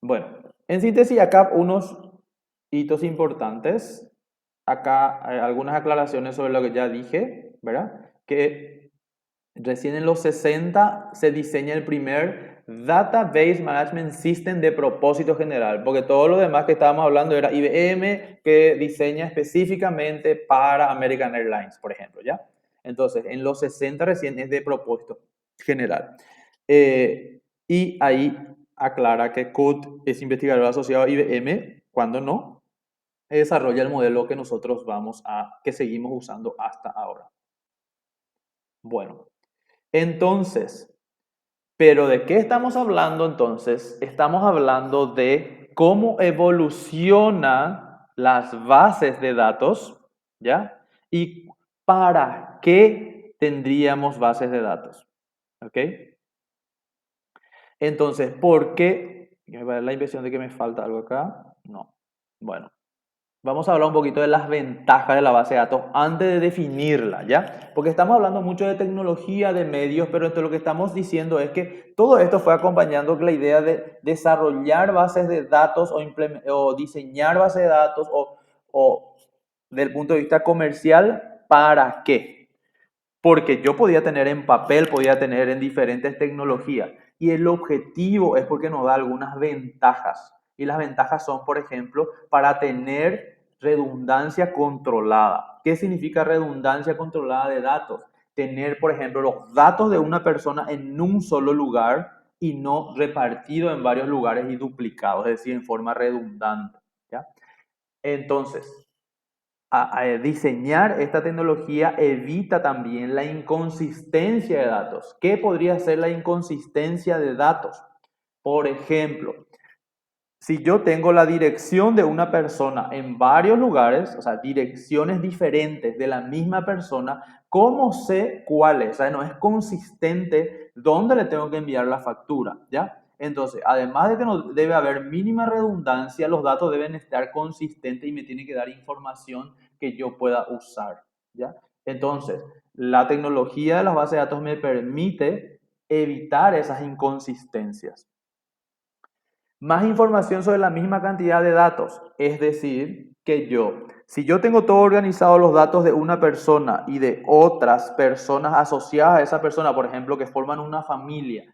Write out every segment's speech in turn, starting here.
Bueno, en síntesis, acá unos hitos importantes. Acá hay algunas aclaraciones sobre lo que ya dije, ¿verdad? Que recién en los 60 se diseña el primer Database Management System de propósito general, porque todo lo demás que estábamos hablando era IBM que diseña específicamente para American Airlines, por ejemplo, ¿ya? Entonces, en los 60 recién es de propósito general. Y ahí aclara que Kut es investigador asociado a IBM, cuando no, desarrolla el modelo que nosotros que seguimos usando hasta ahora. Bueno, entonces, ¿pero de qué estamos hablando entonces? Estamos hablando de cómo evolucionan las bases de datos, ¿ya? Y para qué tendríamos bases de datos, ¿ok? Entonces, ¿por qué? Me va a dar la impresión de que me falta algo acá. No. Bueno, vamos a hablar un poquito de las ventajas de la base de datos antes de definirla, ¿ya? Porque estamos hablando mucho de tecnología, de medios, pero entonces lo que estamos diciendo es que todo esto fue acompañando la idea de desarrollar bases de datos o diseñar bases de datos o del punto de vista comercial, ¿para qué? Porque yo podía tener en papel, podía tener en diferentes tecnologías. Y el objetivo es porque nos da algunas ventajas. Y las ventajas son, por ejemplo, para tener redundancia controlada. ¿Qué significa redundancia controlada de datos? Tener, por ejemplo, los datos de una persona en un solo lugar y no repartido en varios lugares y duplicados, es decir, en forma redundante. ¿Ya? Entonces, a diseñar esta tecnología evita también la inconsistencia de datos. ¿Qué podría ser la inconsistencia de datos? Por ejemplo, si yo tengo la dirección de una persona en varios lugares, o sea, direcciones diferentes de la misma persona, ¿cómo sé cuál es? O sea, no es consistente dónde le tengo que enviar la factura, ¿ya? Entonces, además de que no debe haber mínima redundancia, los datos deben estar consistentes y me tienen que dar información que yo pueda usar, ¿ya? Entonces, la tecnología de las bases de datos me permite evitar esas inconsistencias. Más información sobre la misma cantidad de datos. Es decir, que si yo tengo todo organizado los datos de una persona y de otras personas asociadas a esa persona, por ejemplo, que forman una familia,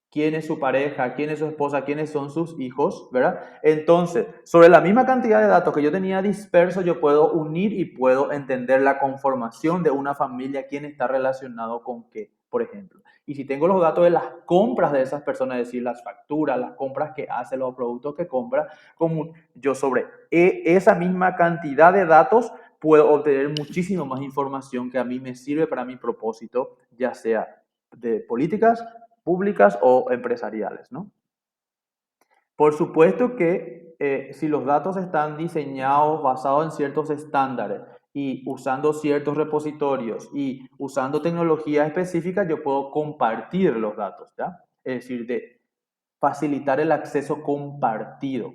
quién es su pareja, quién es su esposa, quiénes son sus hijos, ¿verdad? Entonces, sobre la misma cantidad de datos que yo tenía dispersos, yo puedo unir y puedo entender la conformación de una familia, quién está relacionado con qué, por ejemplo. Y si tengo los datos de las compras de esas personas, es decir, las facturas, las compras que hace, los productos que compra, como yo sobre esa misma cantidad de datos puedo obtener muchísimo más información que a mí me sirve para mi propósito, ya sea de políticas públicas o empresariales, ¿no? Por supuesto que si los datos están diseñados basados en ciertos estándares y usando ciertos repositorios y usando tecnología específica, yo puedo compartir los datos, ¿ya? Es decir, de facilitar el acceso compartido.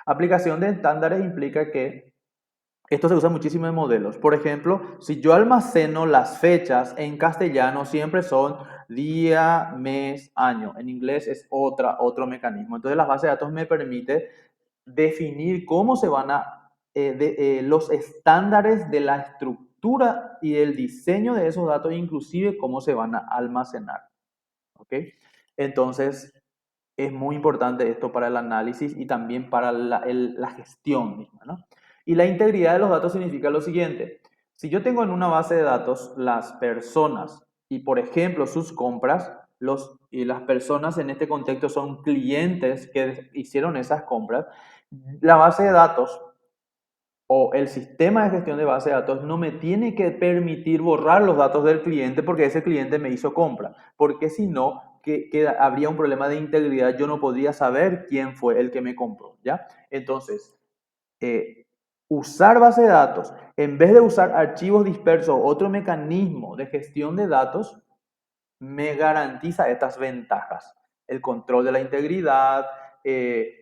Aplicación de estándares implica que esto se usa muchísimo en modelos. Por ejemplo, si yo almaceno las fechas en castellano, siempre son día, mes, año. En inglés es otro mecanismo. Entonces, las bases de datos me permite definir cómo se van los estándares de la estructura y el diseño de esos datos, inclusive cómo se van a almacenar. ¿Ok? Entonces, es muy importante esto para el análisis y también para la gestión misma, ¿no? Y la integridad de los datos significa lo siguiente. Si yo tengo en una base de datos las personas y, por ejemplo, sus compras, y las personas en este contexto son clientes que hicieron esas compras, la base de datos o el sistema de gestión de base de datos no me tiene que permitir borrar los datos del cliente porque ese cliente me hizo compra, porque si no, habría un problema de integridad, yo no podría saber quién fue el que me compró, ¿ya? Entonces, eh, usar base de datos, en vez de usar archivos dispersos, otro mecanismo de gestión de datos, me garantiza estas ventajas. El control de la integridad,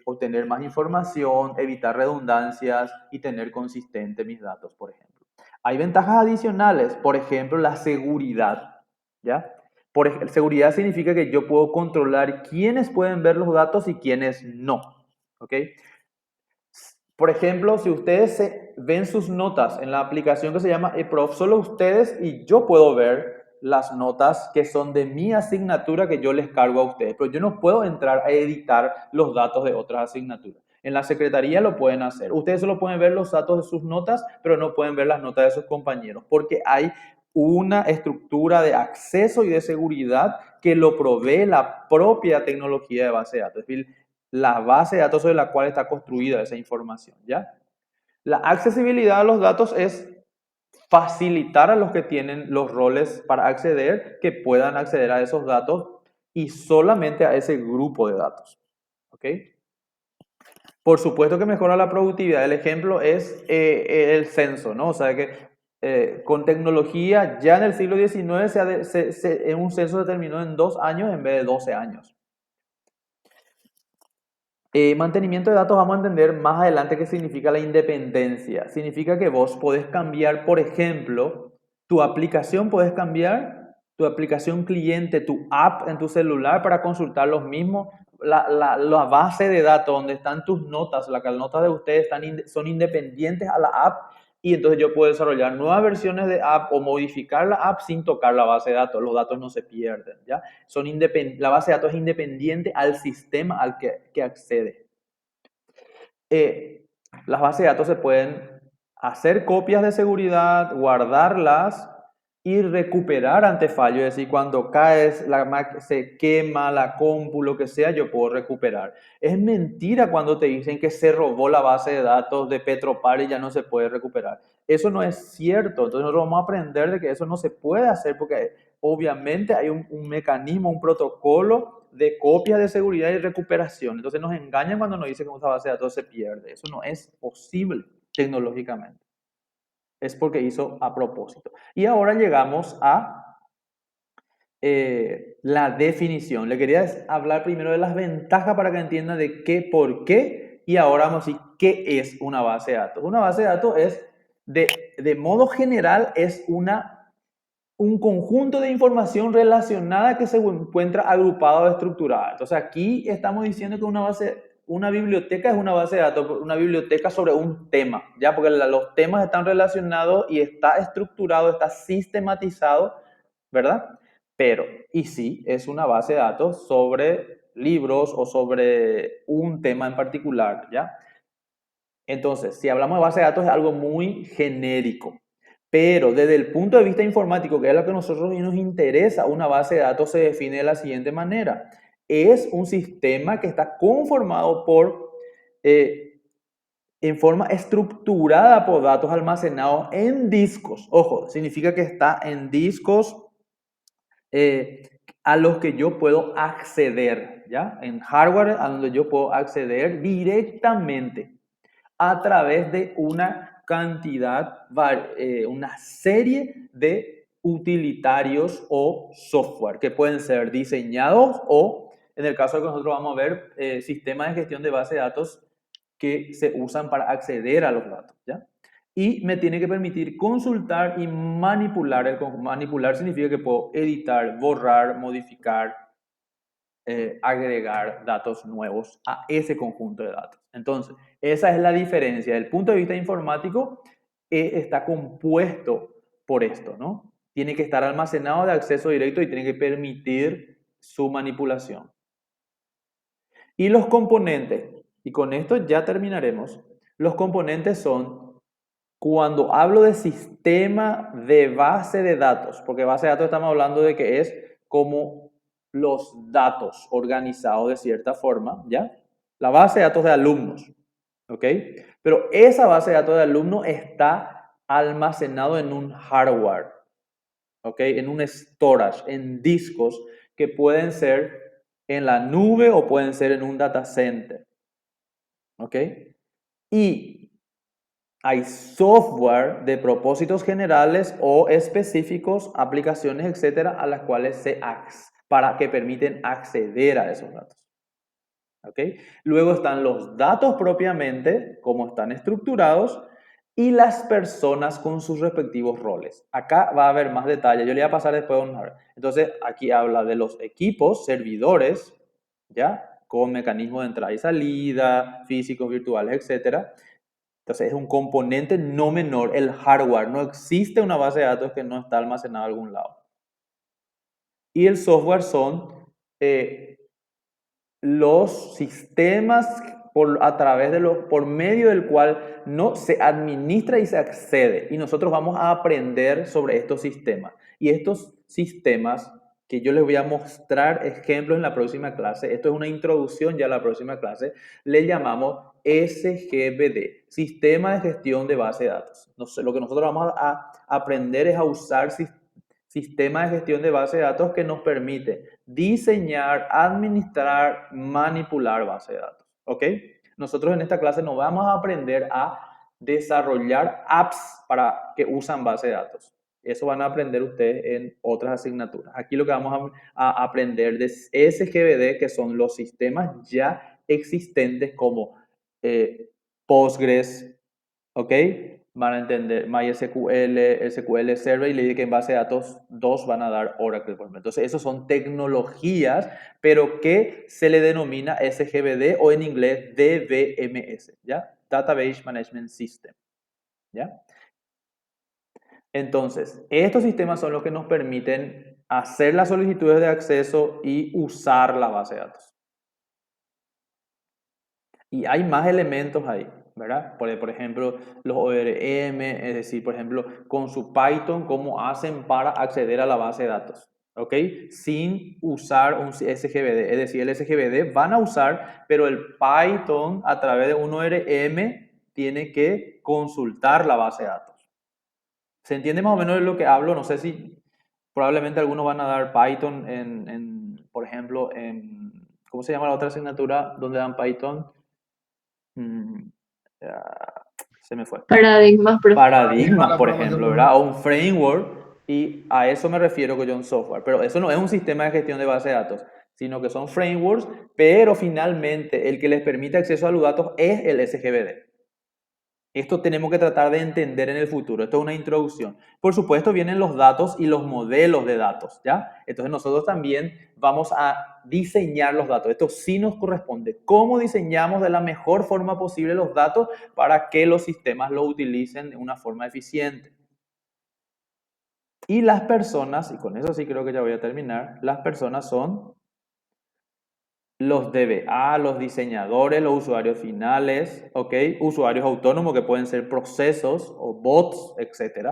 obtener más información, evitar redundancias y tener consistente mis datos, por ejemplo. Hay ventajas adicionales, por ejemplo, la seguridad, ¿ya? Seguridad significa que yo puedo controlar quiénes pueden ver los datos y quiénes no. ¿Ok? Por ejemplo, si ustedes ven sus notas en la aplicación que se llama eProf, solo ustedes y yo puedo ver las notas que son de mi asignatura que yo les cargo a ustedes, pero yo no puedo entrar a editar los datos de otras asignaturas. En la secretaría lo pueden hacer. Ustedes solo pueden ver los datos de sus notas, pero no pueden ver las notas de sus compañeros, porque hay una estructura de acceso y de seguridad que lo provee la propia tecnología de base de datos. Es decir, la base de datos sobre la cual está construida esa información, ¿ya? La accesibilidad a los datos es facilitar a los que tienen los roles para acceder que puedan acceder a esos datos y solamente a ese grupo de datos, ¿ok? Por supuesto que mejora la productividad. El ejemplo es el censo, ¿no? O sea que con tecnología ya en el siglo XIX un censo se terminó en 2 años en vez de 12 años. Mantenimiento de datos vamos a entender más adelante qué significa la independencia. Significa que vos podés cambiar, por ejemplo, tu aplicación, podés cambiar tu aplicación cliente, tu app en tu celular para consultar los mismos, la base de datos donde están tus notas, las notas de ustedes son independientes a la app y entonces yo puedo desarrollar nuevas versiones de app o modificar la app sin tocar la base de datos. Los datos no se pierden, ¿ya? La base de datos es independiente al sistema al que accede. Las bases de datos se pueden hacer copias de seguridad, guardarlas y recuperar ante fallo. Es decir, cuando caes, se quema la compu, lo que sea, yo puedo recuperar. Es mentira cuando te dicen que se robó la base de datos de Petropar y ya no se puede recuperar. Eso no es cierto. Entonces nosotros vamos a aprender de que eso no se puede hacer porque obviamente hay un mecanismo, un protocolo de copia de seguridad y recuperación. Entonces nos engañan cuando nos dicen que esa base de datos se pierde. Eso no es posible tecnológicamente. Es porque hizo a propósito. Y ahora llegamos a la definición. Le quería hablar primero de las ventajas para que entiendan de qué, por qué, y ahora vamos a decir qué es una base de datos. Una base de datos es, de modo general, es un conjunto de información relacionada que se encuentra agrupado o estructurada. Entonces aquí estamos diciendo que una biblioteca es una base de datos, una biblioteca sobre un tema, ¿ya? Porque los temas están relacionados y está estructurado, está sistematizado, ¿verdad? Pero, y sí, es una base de datos sobre libros o sobre un tema en particular, ¿ya? Entonces, si hablamos de base de datos es algo muy genérico. Pero desde el punto de vista informático, que es lo que a nosotros nos interesa, una base de datos se define de la siguiente manera. Es un sistema que está conformado en forma estructurada por datos almacenados en discos. Ojo, significa que está en discos a los que yo puedo acceder, ¿ya? En hardware a donde yo puedo acceder directamente a través de una cantidad, una serie de utilitarios o software que pueden ser diseñados o, en el caso de que nosotros vamos a ver, sistemas de gestión de base de datos que se usan para acceder a los datos, ¿ya? Y me tiene que permitir consultar y manipular. Manipular significa que puedo editar, borrar, modificar, agregar datos nuevos a ese conjunto de datos. Entonces, esa es la diferencia. Desde el punto de vista informático, está compuesto por esto, ¿no? Tiene que estar almacenado de acceso directo y tiene que permitir su manipulación. Y los componentes, y con esto ya terminaremos, los componentes son, cuando hablo de sistema de base de datos, porque base de datos estamos hablando de que es como los datos organizados de cierta forma, ¿ya? La base de datos de alumnos, ¿ok? Pero esa base de datos de alumnos está almacenado en un hardware, ¿ok? En un storage, en discos que pueden ser en la nube o pueden ser en un data center, ¿ok? Y hay software de propósitos generales o específicos, aplicaciones, etcétera, a las cuales para que permiten acceder a esos datos. ¿Ok? Luego están los datos propiamente, cómo están estructurados, y las personas con sus respectivos roles. Acá va a haber más detalle, yo le voy a pasar después una vez. Entonces, aquí habla de los equipos, servidores, ¿ya? Con mecanismos de entrada y salida, físicos, virtuales, etc. Entonces, es un componente no menor, el hardware. No existe una base de datos que no está almacenada en algún lado. Y el software son los sistemas por medio del cual no se administra y se accede. Y nosotros vamos a aprender sobre estos sistemas. Y estos sistemas que yo les voy a mostrar ejemplos en la próxima clase, esto es una introducción ya a la próxima clase, le llamamos SGBD, Sistema de Gestión de Base de Datos. Lo que nosotros vamos a aprender es a usar sistema de gestión de base de datos que nos permite diseñar, administrar, manipular base de datos. ¿Ok? Nosotros en esta clase nos vamos a aprender a desarrollar apps para que usan base de datos. Eso van a aprender ustedes en otras asignaturas. Aquí lo que vamos a aprender de SGBD, que son los sistemas ya existentes como Postgres, ¿ok? Van a entender MySQL, SQL Server y le dije que en base de datos 2 van a dar Oracle, por ejemplo. Entonces, esos son tecnologías, pero que se le denomina SGBD o en inglés DBMS, ¿ya? Database Management System, ¿ya? Entonces, estos sistemas son los que nos permiten hacer las solicitudes de acceso y usar la base de datos. Y hay más elementos ahí, ¿verdad? Por ejemplo, los ORM, es decir, por ejemplo, con su Python, cómo hacen para acceder a la base de datos, ¿ok? Sin usar un SGBD. Es decir, el SGBD van a usar, pero el Python a través de un ORM tiene que consultar la base de datos. ¿Se entiende más o menos de lo que hablo? No sé si probablemente algunos van a dar Python por ejemplo, ¿cómo se llama la otra asignatura donde dan Python? Mm, se me fue. Paradigmas, profe. Paradigmas, por ejemplo, ¿verdad? O un framework, y a eso me refiero con un software. Pero eso no es un sistema de gestión de base de datos, sino que son frameworks, pero finalmente el que les permite acceso a los datos es el SGBD. Esto tenemos que tratar de entender en el futuro. Esto es una introducción. Por supuesto, vienen los datos y los modelos de datos, ¿ya? Entonces nosotros también vamos a diseñar los datos. Esto sí nos corresponde. ¿Cómo diseñamos de la mejor forma posible los datos para que los sistemas lo utilicen de una forma eficiente? Y las personas, y con eso sí creo que ya voy a terminar, las personas son los DBA, los diseñadores, los usuarios finales, ¿ok? Usuarios autónomos que pueden ser procesos o bots, etc.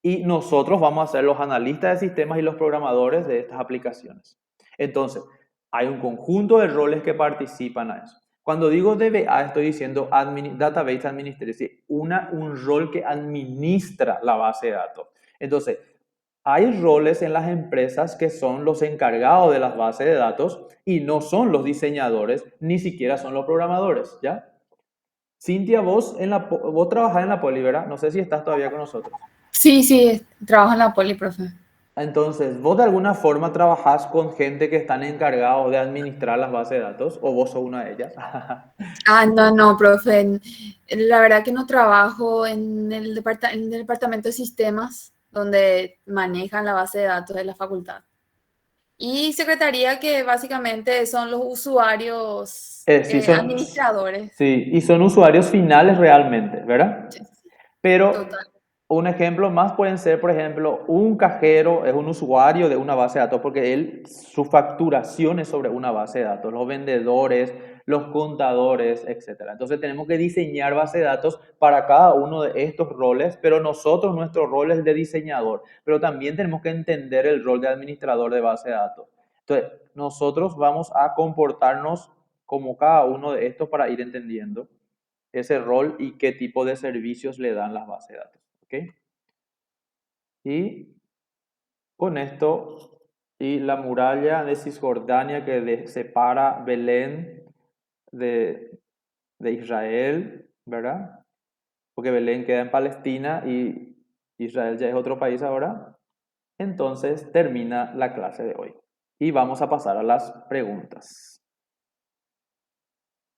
Y nosotros vamos a ser los analistas de sistemas y los programadores de estas aplicaciones. Entonces, hay un conjunto de roles que participan a eso. Cuando digo DBA, estoy diciendo Database Administrator, es decir, un rol que administra la base de datos. Entonces, hay roles en las empresas que son los encargados de las bases de datos y no son los diseñadores, ni siquiera son los programadores, ¿ya? Cintia, vos trabajás en la Poli, ¿verdad? No sé si estás todavía con nosotros. Sí, sí, trabajo en la poli, profe. Entonces, ¿vos de alguna forma trabajás con gente que están encargados de administrar las bases de datos o vos sos una de ellas? Ah, no, no, profe. La verdad que no trabajo en el departamento de sistemas, donde manejan la base de datos de la facultad. Y secretaría, que básicamente son los usuarios Sí, administradores. sí, y son usuarios finales realmente, ¿verdad? Sí, Pero total. un ejemplo más pueden ser, por ejemplo, un cajero es un usuario de una base de datos porque su facturación es sobre una base de datos, los vendedores, los contadores, etcétera. Entonces tenemos que diseñar base de datos para cada uno de estos roles, pero nosotros, nuestro rol es de diseñador, pero también tenemos que entender el rol de administrador de base de datos. Entonces, nosotros vamos a comportarnos como cada uno de estos para ir entendiendo ese rol y qué tipo de servicios le dan las bases de datos. ¿Ok? Y con esto, y la muralla de Cisjordania que separa Belén de, de Israel, ¿verdad? Porque Belén queda en Palestina y Israel ya es otro país ahora. Entonces termina la clase de hoy. Y vamos a pasar a las preguntas.